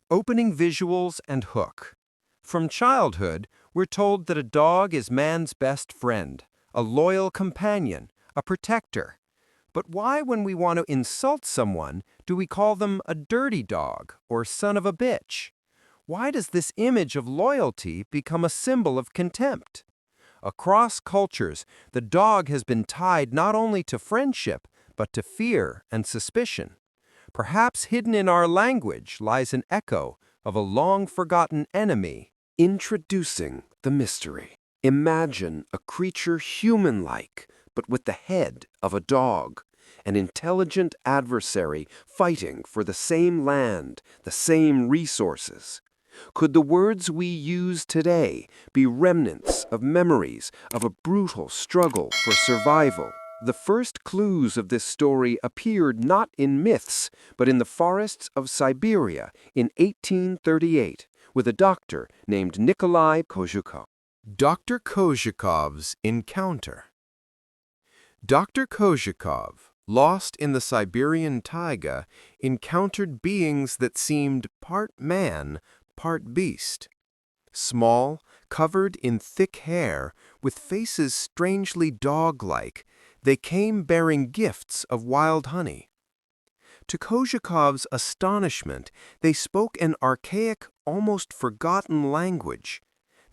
Opening visuals and hook. From childhood, we're told that a dog is man's best friend, a loyal companion, a protector. But why, when we want to insult someone, do we call them a dirty dog or son of a bitch? Why does this image of loyalty become a symbol of contempt? Across cultures, the dog has been tied not only to friendship, but to fear and suspicion. Perhaps hidden in our language lies an echo of a long-forgotten enemy. Introducing the mystery. Imagine a creature human-like, but with the head of a dog, an intelligent adversary fighting for the same land, the same resources. Could the words we use today be remnants of memories of a brutal struggle for survival? The first clues of this story appeared not in myths, but in the forests of Siberia in 1838, with a doctor named Nikolai Kozhukov. Dr. Kozhukov's encounter. Dr. Kozhukov, lost in the Siberian taiga, encountered beings that seemed part man, part beast. Small, covered in thick hair, with faces strangely dog-like, they came bearing gifts of wild honey. To Kozhukov's astonishment, they spoke an archaic, almost forgotten language.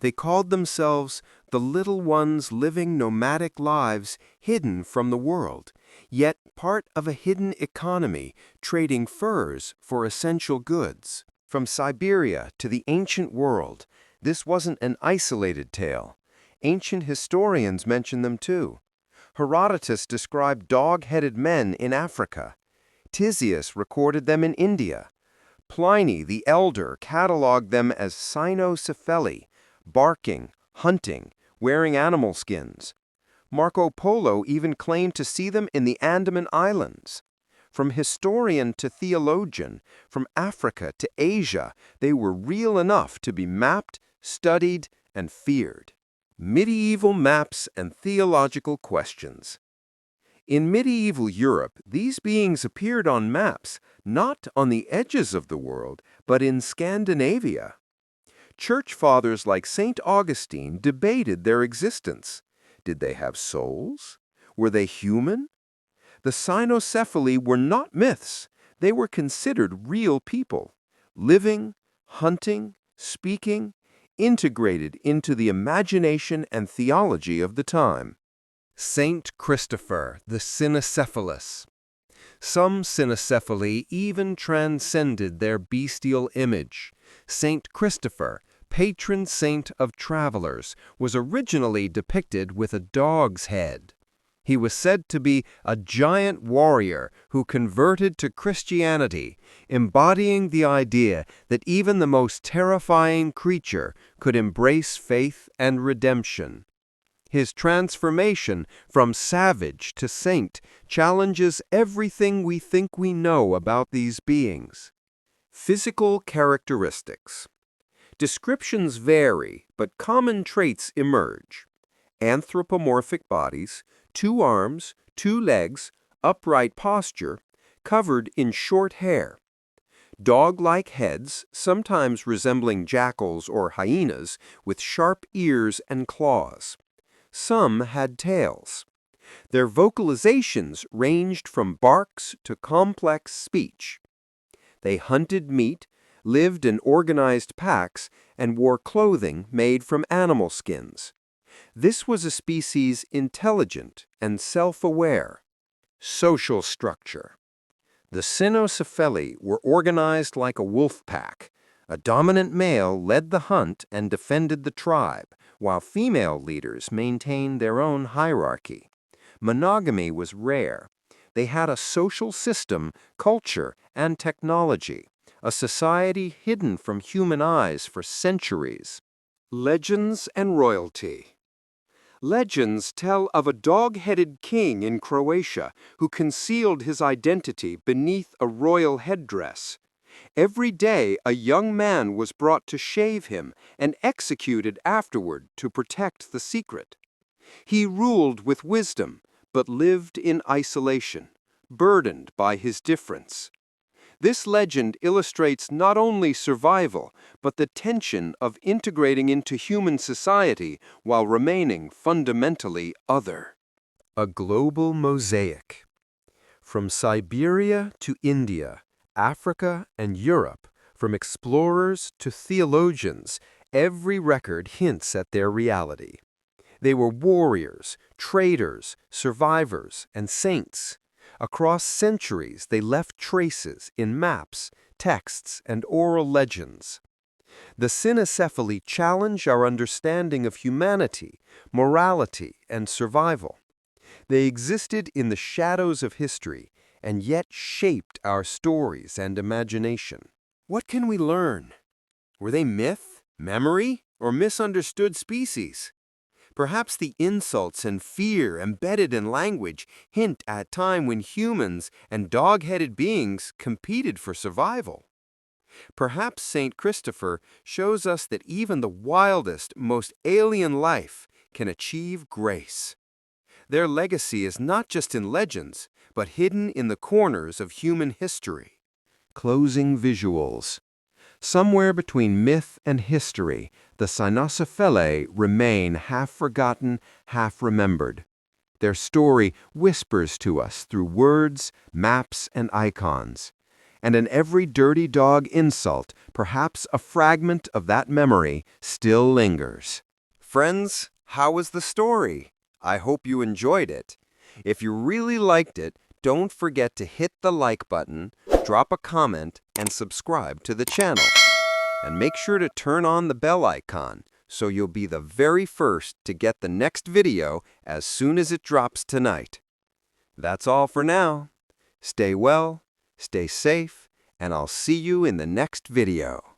They called themselves the little ones living nomadic lives hidden from the world, yet part of a hidden economy trading furs for essential goods. From Siberia to the ancient world, this wasn't an isolated tale. Ancient historians mention them too. Herodotus described dog-headed men in Africa. Tisias recorded them in India. Pliny the Elder cataloged them as Cynocephaly, barking, hunting, wearing animal skins. Marco Polo even claimed to see them in the Andaman Islands. From historian to theologian, from Africa to Asia, they were real enough to be mapped, studied, and feared. Medieval maps and theological questions. In medieval Europe, these beings appeared on maps, not on the edges of the world, but in Scandinavia. Church fathers like St. Augustine debated their existence. Did they have souls? Were they human? The Cynocephaly were not myths. They were considered real people, living, hunting, speaking, integrated into the imagination and theology of the time. Saint Christopher, the Cynocephalus. Some Cynocephaly even transcended their bestial image. Saint Christopher, patron saint of travelers, was originally depicted with a dog's head. He was said to be a giant warrior who converted to Christianity, embodying the idea that even the most terrifying creature could embrace faith and redemption. His transformation from savage to saint challenges everything we think we know about these beings. Physical characteristics. Descriptions vary, but common traits emerge. Anthropomorphic bodies, 2 arms, 2 legs, upright posture, covered in short hair. Dog-like heads, sometimes resembling jackals or hyenas, with sharp ears and claws. Some had tails. Their vocalizations ranged from barks to complex speech. They hunted meat, lived in organized packs, and wore clothing made from animal skins. This was a species intelligent and self-aware. Social structure. The Cynocephaly were organized like a wolf pack. A dominant male led the hunt and defended the tribe, while female leaders maintained their own hierarchy. Monogamy was rare. They had a social system, culture, and technology, a society hidden from human eyes for centuries. Legends and royalty. Legends tell of a dog-headed king in Croatia who concealed his identity beneath a royal headdress. Every day, a young man was brought to shave him and executed afterward to protect the secret. He ruled with wisdom, but lived in isolation, burdened by his difference. This legend illustrates not only survival, but the tension of integrating into human society while remaining fundamentally other. A global mosaic. From Siberia to India, Africa and Europe, from explorers to theologians, every record hints at their reality. They were warriors, traders, survivors, and saints. Across centuries, they left traces in maps, texts, and oral legends. The Cynocephaly challenge our understanding of humanity, morality, and survival. They existed in the shadows of history and yet shaped our stories and imagination. What can we learn? Were they myth, memory, or misunderstood species? Perhaps the insults and fear embedded in language hint at a time when humans and dog-headed beings competed for survival. Perhaps St. Christopher shows us that even the wildest, most alien life can achieve grace. Their legacy is not just in legends, but hidden in the corners of human history. Closing visuals. Somewhere between myth and history, the Cynocephaly remain half forgotten, half remembered. Their story whispers to us through words, maps, and icons. And in every dirty dog insult, perhaps a fragment of that memory still lingers. Friends, how was the story? I hope you enjoyed it. If you really liked it, don't forget to hit the like button, drop a comment, and subscribe to the channel. And make sure to turn on the bell icon so you'll be the very first to get the next video as soon as it drops tonight. That's all for now. Stay well, stay safe, and I'll see you in the next video.